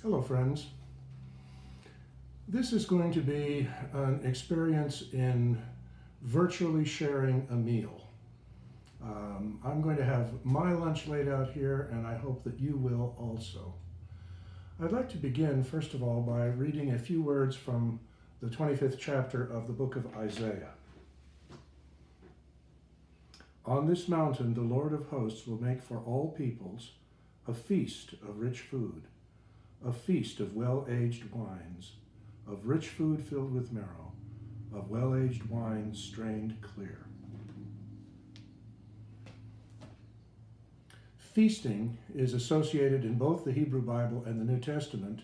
Hello, friends. This is going to be an experience in virtually sharing a meal. I'm going to have my lunch laid out here, and I hope that you will also. I'd like to begin, first of all, by reading a few words from the 25th chapter of the book of Isaiah. On this mountain, the Lord of hosts will make for all peoples a feast of rich food, a feast of well-aged wines, of rich food filled with marrow, of well-aged wine strained clear. Feasting is associated in both the Hebrew Bible and the New Testament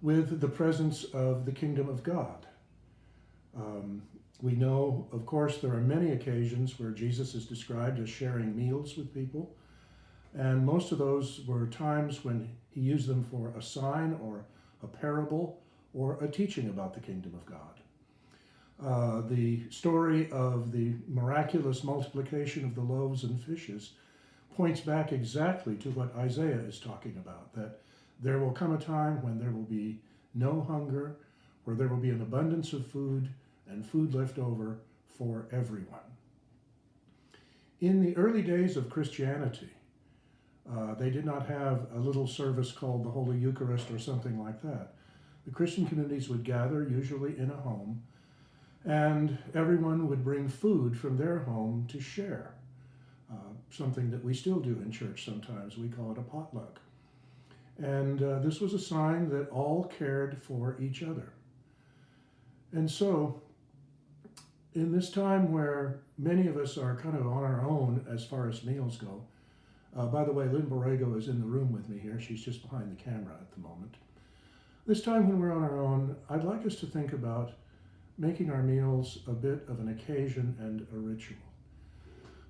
with the presence of the kingdom of God. We know, of course, there are many occasions where Jesus is described as sharing meals with people, and most of those were times when he used them for a sign or a parable or a teaching about the kingdom of God. The story of the miraculous multiplication of the loaves and fishes points back exactly to what Isaiah is talking about, that there will come a time when there will be no hunger, where there will be an abundance of food and food left over for everyone. In the early days of Christianity, they did not have a little service called the Holy Eucharist or something like that. The Christian communities would gather, usually in a home, and everyone would bring food from their home to share. Something that we still do in church sometimes. We call it a potluck. And this was a sign that all cared for each other. And so, in this time where many of us are kind of on our own as far as meals go, by the way, Lynn Borrego is in the room with me here. She's just behind the camera at the moment. This time when we're on our own, I'd like us to think about making our meals a bit of an occasion and a ritual.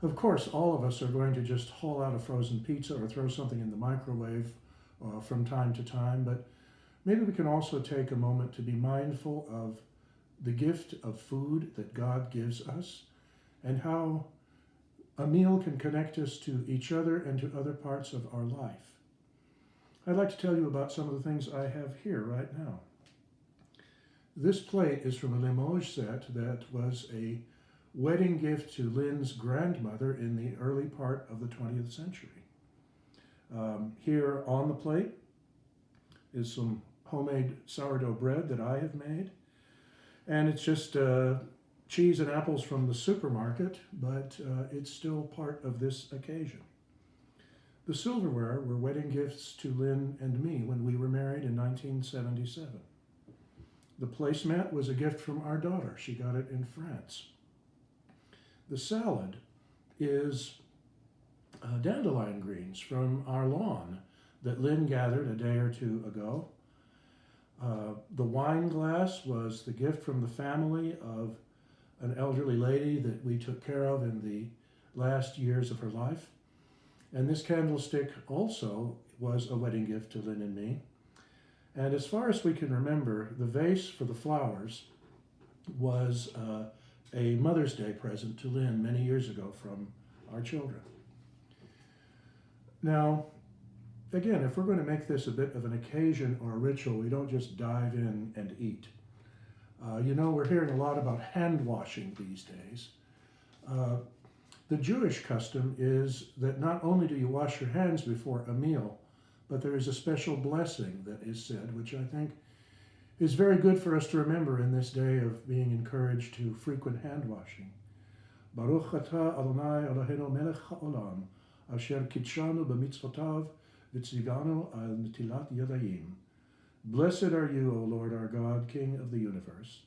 Of course, all of us are going to just haul out a frozen pizza or throw something in the microwave from time to time, but maybe we can also take a moment to be mindful of the gift of food that God gives us and how a meal can connect us to each other and to other parts of our life. I'd like to tell you about some of the things I have here right now. This plate is from a Limoges set that was a wedding gift to Lynn's grandmother in the early part of the 20th century. Here on the plate is some homemade sourdough bread that I have made. And it's just cheese and apples from the supermarket, but it's still part of this occasion. The silverware were wedding gifts to Lynn and me when we were married in 1977. The placemat was a gift from our daughter. She got it in France. The salad is dandelion greens from our lawn that Lynn gathered a day or two ago. The wine glass was the gift from the family of an elderly lady that we took care of in the last years of her life. And this candlestick also was a wedding gift to Lynn and me. And as far as we can remember, the vase for the flowers was a Mother's Day present to Lynn many years ago from our children. Now, again, if we're going to make this a bit of an occasion or a ritual, we don't just dive in and eat. We're hearing a lot about hand washing these days. The Jewish custom is that not only do you wash your hands before a meal, but there is a special blessing that is said, which I think is very good for us to remember in this day of being encouraged to frequent hand washing. Baruch atah Adonai Eloheinu melech haolam, asher kitshanu b'mitzvotav v'tzivanu al netilat yadayim. Blessed are you, O Lord our God, King of the universe,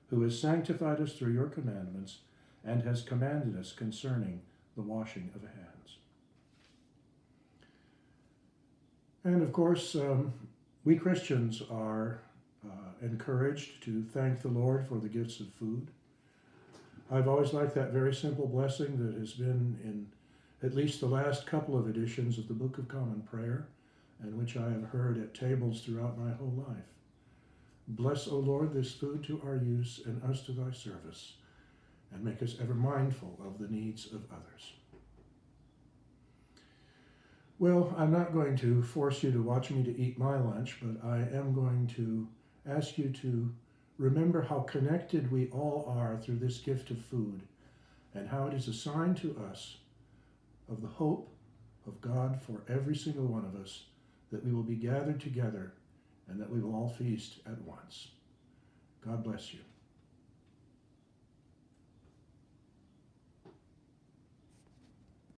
who has sanctified us through your commandments and has commanded us concerning the washing of hands. And of course, we Christians are encouraged to thank the Lord for the gifts of food. I've always liked that very simple blessing that has been in at least the last couple of editions of the Book of Common Prayer, and which I have heard at tables throughout my whole life. Bless, O Lord, this food to our use and us to thy service, and make us ever mindful of the needs of others. Well, I'm not going to force you to watch me to eat my lunch, but I am going to ask you to remember how connected we all are through this gift of food and how it is a sign to us of the hope of God for every single one of us, that we will be gathered together and that we will all feast at once. God bless you.